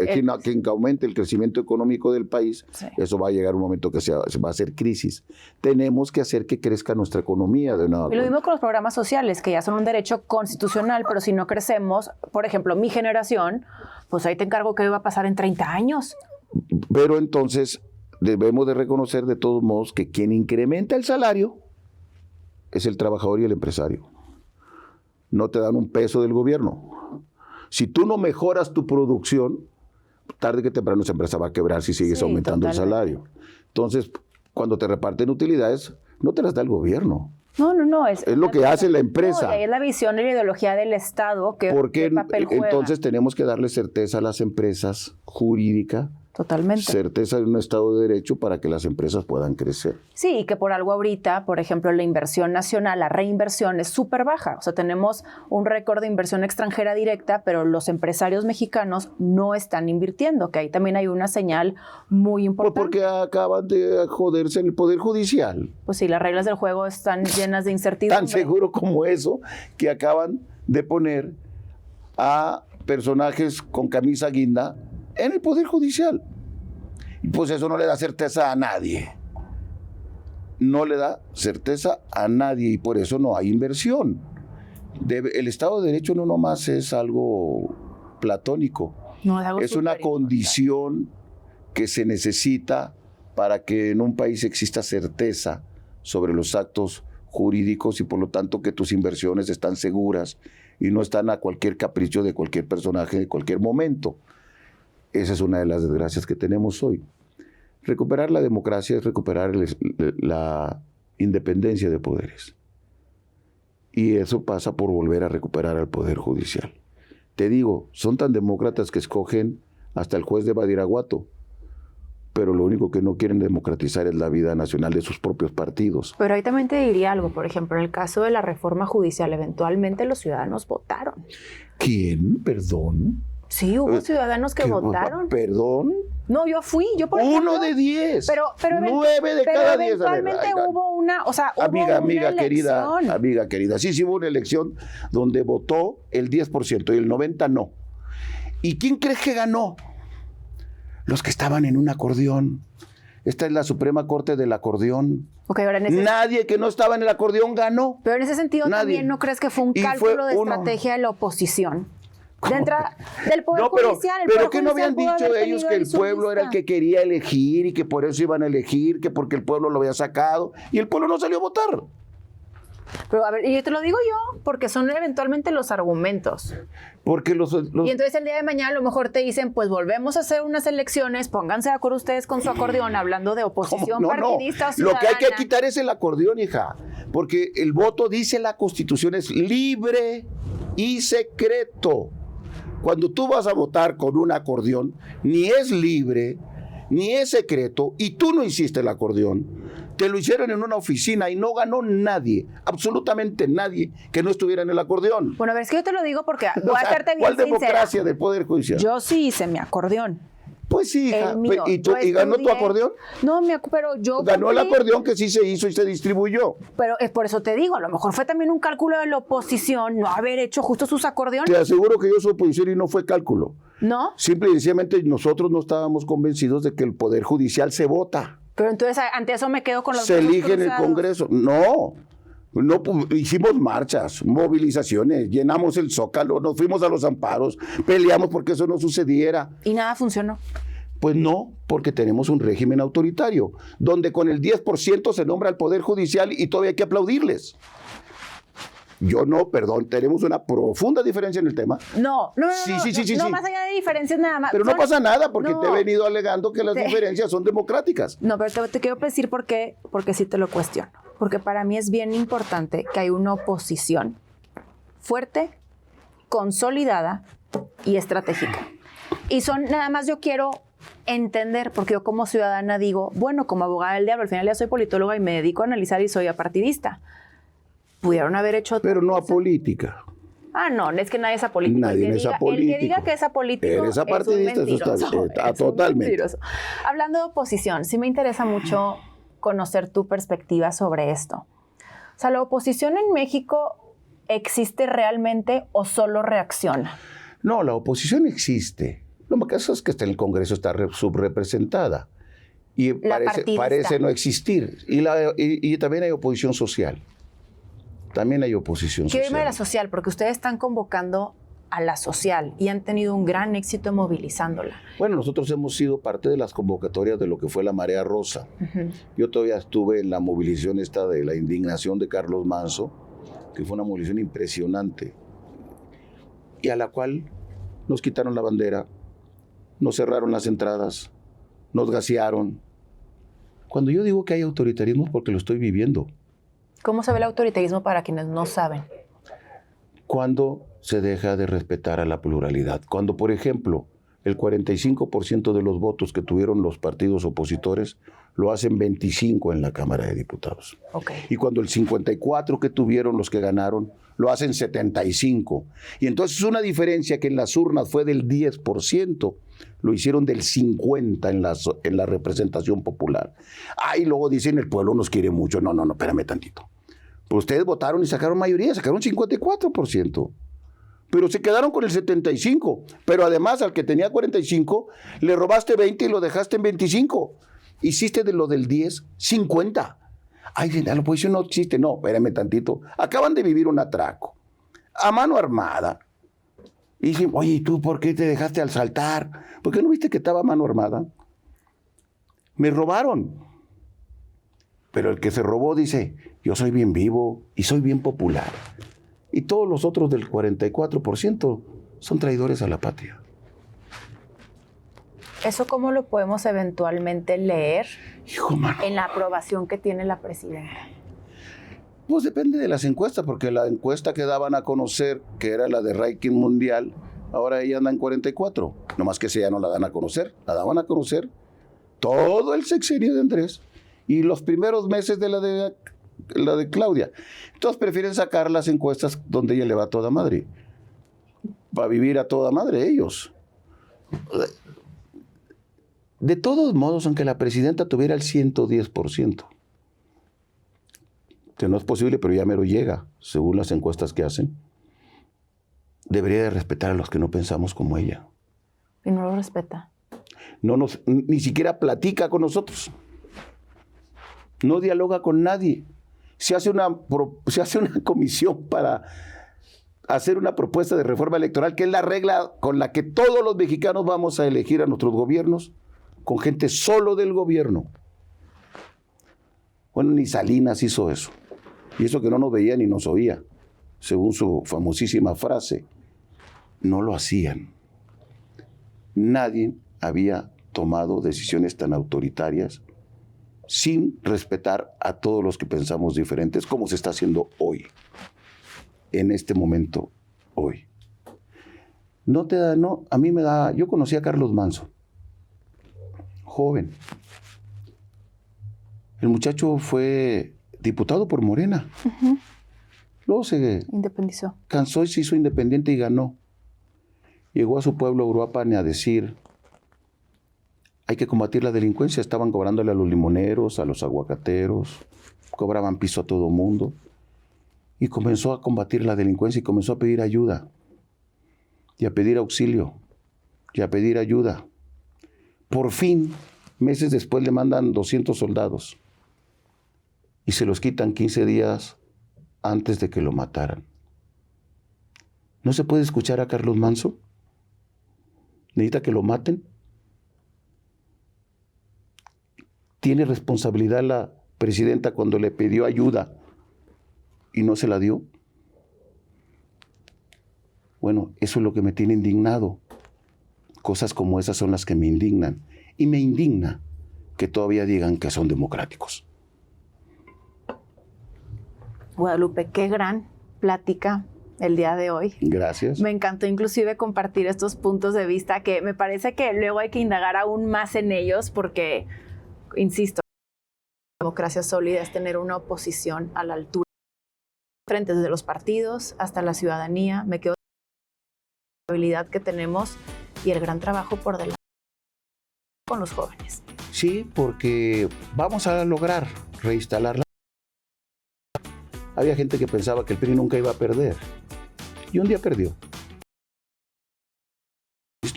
aumente el crecimiento económico del país, sí, eso va a llegar un momento que se va a hacer crisis. Tenemos que hacer que crezca nuestra economía de nuevo. Y lo mismo con los programas sociales, que ya son un derecho constitucional, pero si no crecemos, por ejemplo, mi generación, pues ahí te encargo qué va a pasar en 30 años. Pero entonces debemos de reconocer de todos modos que quien incrementa el salario es el trabajador y el empresario. No te dan un peso del gobierno. Si tú no mejoras tu producción, tarde que temprano esa empresa va a quebrar si sigues aumentando el salario. Entonces, cuando te reparten utilidades, no te las da el gobierno. No. Es lo que hace la empresa. No, y es la visión y la ideología del Estado que porque papel juega. Entonces tenemos que darle certeza a las empresas jurídica. Totalmente. Certeza de un Estado de Derecho para que las empresas puedan crecer. Sí, y que por algo ahorita, por ejemplo, la inversión nacional, la reinversión es súper baja. O sea, tenemos un récord de inversión extranjera directa, pero los empresarios mexicanos no están invirtiendo, que ahí también hay una señal muy importante. Pues porque acaban de joderse en el Poder Judicial. Pues sí, las reglas del juego están llenas de incertidumbre. Tan seguro como eso, que acaban de poner a personajes con camisa guinda en el Poder Judicial. Y pues eso no le da certeza a nadie. No le da certeza a nadie y por eso no hay inversión. El Estado de Derecho no nomás es algo platónico. No, es una condición que se necesita para que en un país exista certeza sobre los actos jurídicos y por lo tanto que tus inversiones están seguras y no están a cualquier capricho de cualquier personaje de cualquier momento. Esa es una de las desgracias que tenemos hoy. Recuperar la democracia es recuperar la independencia de poderes. Y eso pasa por volver a recuperar al Poder Judicial. Te digo, son tan demócratas que escogen hasta el juez de Badiraguato, pero lo único que no quieren democratizar es la vida nacional de sus propios partidos. Pero ahí también te diría algo, por ejemplo, en el caso de la reforma judicial, eventualmente los ciudadanos votaron. ¿Quién? ¿Perdón? Sí, hubo ciudadanos que votaron. ¿Perdón? No, yo fui, yo por ejemplo. 1 de 10. Pero 9 de cada 10. Eventualmente hubo una, o sea, hubo amiga elección. querida. Sí hubo una elección donde votó el 10% y el 90% no. ¿Y quién crees que ganó? Los que estaban en un acordeón. Esta es la Suprema Corte del acordeón. Okay, ahora Nadie que no estaba en el acordeón ganó. Pero en ese sentido también no crees que fue un cálculo de estrategia de la oposición. Dentro del Poder Judicial. Pero ¿qué no habían dicho ellos que el pueblo era el que quería elegir y que por eso iban a elegir, que porque el pueblo lo había sacado y el pueblo no salió a votar? Pero a ver, y te lo digo yo, porque son eventualmente los argumentos. Porque Y entonces el día de mañana a lo mejor te dicen, pues volvemos a hacer unas elecciones, pónganse de acuerdo ustedes con su acordeón, hablando de oposición partidista o ciudadana. Lo que hay que quitar es el acordeón, hija, porque el voto, dice la Constitución, es libre y secreto. Cuando tú vas a votar con un acordeón, ni es libre, ni es secreto, y tú no hiciste el acordeón. Te lo hicieron en una oficina y no ganó nadie, absolutamente nadie, que no estuviera en el acordeón. Bueno, a ver, es que yo te lo digo porque voy a hacerte bien ¿cuál sincera. democracia del Poder Judicial? Yo sí hice mi acordeón. Pues sí, hija. Mío. ¿Y ganó tu acordeón? No, pero yo ganó el acordeón que sí se hizo y se distribuyó. Pero es por eso te digo, a lo mejor fue también un cálculo de la oposición no haber hecho justo sus acordeones. Te aseguro que yo soy oposición y no fue cálculo. ¿No? Simple y sencillamente nosotros no estábamos convencidos de que el Poder Judicial se vota. Pero entonces ante eso me quedo con los se elige en el cruzados. Congreso. No, hicimos marchas, movilizaciones, llenamos el Zócalo, nos fuimos a los amparos, peleamos porque eso no sucediera. Y nada funcionó. Pues no, porque tenemos un régimen autoritario, donde con el 10% se nombra al Poder Judicial y todavía hay que aplaudirles. Yo no, perdón, tenemos una profunda diferencia en el tema. No, Sí. más allá de diferencias nada más. Pero no pasa nada, porque te he venido alegando que las diferencias son democráticas. No, pero te quiero decir porque sí te lo cuestiono. Porque para mí es bien importante que hay una oposición fuerte, consolidada y estratégica. Y nada más yo quiero entender, porque yo como ciudadana digo, bueno, como abogada del diablo, al final ya soy politóloga y me dedico a analizar y soy apartidista. Pudieron haber hecho otra Pero no cosa. a política. Ah, no es que nadie es apolítico. Nadie es apolítico. El que diga que es apolítico Eres apartidista, es un mentiroso. eso está totalmente. Hablando de oposición, sí me interesa mucho conocer tu perspectiva sobre esto. O sea, ¿la oposición en México existe realmente o solo reacciona? No, la oposición existe. Lo que pasa es que en el Congreso está subrepresentada y parece no existir. Y también hay oposición social. También hay oposición social. Quiero irme a la social, porque ustedes están convocando a la social y han tenido un gran éxito movilizándola. Bueno, nosotros hemos sido parte de las convocatorias de lo que fue la Marea Rosa. Uh-huh. Yo todavía estuve en la movilización esta de la indignación de Carlos Manzo, que fue una movilización impresionante, y a la cual nos quitaron la bandera, nos cerraron las entradas, nos gasearon. Cuando yo digo que hay autoritarismo es porque lo estoy viviendo. ¿Cómo se ve el autoritarismo para quienes no saben? Cuando se deja de respetar a la pluralidad. Cuando, por ejemplo, el 45% de los votos que tuvieron los partidos opositores lo hacen 25 en la Cámara de Diputados. Okay. Y cuando el 54% que tuvieron los que ganaron lo hacen 75. Y entonces una diferencia que en las urnas fue del 10%, lo hicieron del 50% en la representación popular. Y luego dicen el pueblo nos quiere mucho. No, espérame tantito. Pues ustedes votaron y sacaron mayoría, sacaron 54%. Pero se quedaron con el 75%. Pero además al que tenía 45, le robaste 20 y lo dejaste en 25. Hiciste de lo del 10, 50. La oposición no existe. No, espérame tantito. Acaban de vivir un atraco a mano armada. Y dicen, oye, ¿y tú por qué te dejaste asaltar? ¿Por qué no viste que estaba a mano armada? Me robaron. Pero el que se robó dice, yo soy bien vivo y soy bien popular. Y todos los otros del 44% son traidores a la patria. ¿Eso cómo lo podemos eventualmente leer Mano, en la aprobación que tiene la presidenta? Pues depende de las encuestas, porque la encuesta que daban a conocer, que era la de ranking mundial, Ahora ella anda en 44. Nomás que esa ya no la dan a conocer. La daban a conocer todo el sexenio de Andrés y los primeros meses de la de Claudia. Entonces prefieren sacar las encuestas donde ella le va a toda madre. Va a vivir a toda madre ellos. De todos modos, aunque la presidenta tuviera el 110%, que no es posible, pero ya mero llega, según las encuestas que hacen, debería de respetar a los que no pensamos como ella. Y no lo respeta. Ni siquiera platica con nosotros. No dialoga con nadie. Se hace una comisión para hacer una propuesta de reforma electoral, que es la regla con la que todos los mexicanos vamos a elegir a nuestros gobiernos, con gente solo del gobierno. Bueno, ni Salinas hizo eso. Y eso que no nos veía ni nos oía, según su famosísima frase. No lo hacían. Nadie había tomado decisiones tan autoritarias sin respetar a todos los que pensamos diferentes, como se está haciendo hoy, en este momento, hoy. A mí me da, yo conocí a Carlos Manzo, joven. El muchacho fue diputado por Morena. Uh-huh. Luego se independizó. Cansó y se hizo independiente y ganó. Llegó a su pueblo, Uruapan, a decir: hay que combatir la delincuencia. Estaban cobrándole a los limoneros, a los aguacateros, cobraban piso a todo mundo. Y comenzó a combatir la delincuencia y comenzó a pedir ayuda. Y a pedir auxilio. Y a pedir ayuda. Por fin, meses después, le mandan 200 soldados. Y se los quitan 15 días antes de que lo mataran. ¿No se puede escuchar a Carlos Manzo? ¿Necesita que lo maten? ¿Tiene responsabilidad la presidenta cuando le pidió ayuda y no se la dio? Bueno, eso es lo que me tiene indignado. Cosas como esas son las que me indignan. Y me indigna que todavía digan que son democráticos. Guadalupe, qué gran plática el día de hoy. Gracias. Me encantó inclusive compartir estos puntos de vista que me parece que luego hay que indagar aún más en ellos porque, insisto, la democracia sólida es tener una oposición a la altura, frente desde los partidos hasta la ciudadanía. Me quedo con la habilidad que tenemos y el gran trabajo por delante con los jóvenes. Sí, porque vamos a lograr reinstalarla. Había gente que pensaba que el PRI nunca iba a perder. Y un día perdió.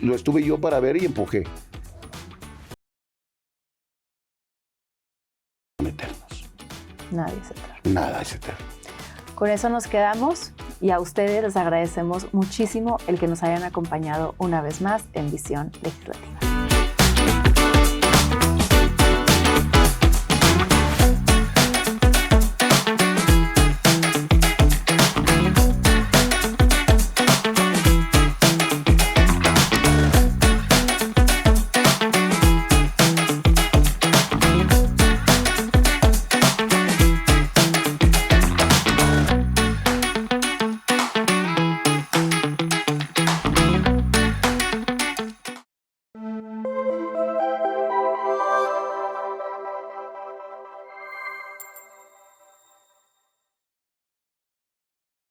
Lo estuve yo para ver y empujé. Meternos. Nadie es eterno. Nada es eterno. Con eso nos quedamos y a ustedes les agradecemos muchísimo el que nos hayan acompañado una vez más en Visión Legislativa.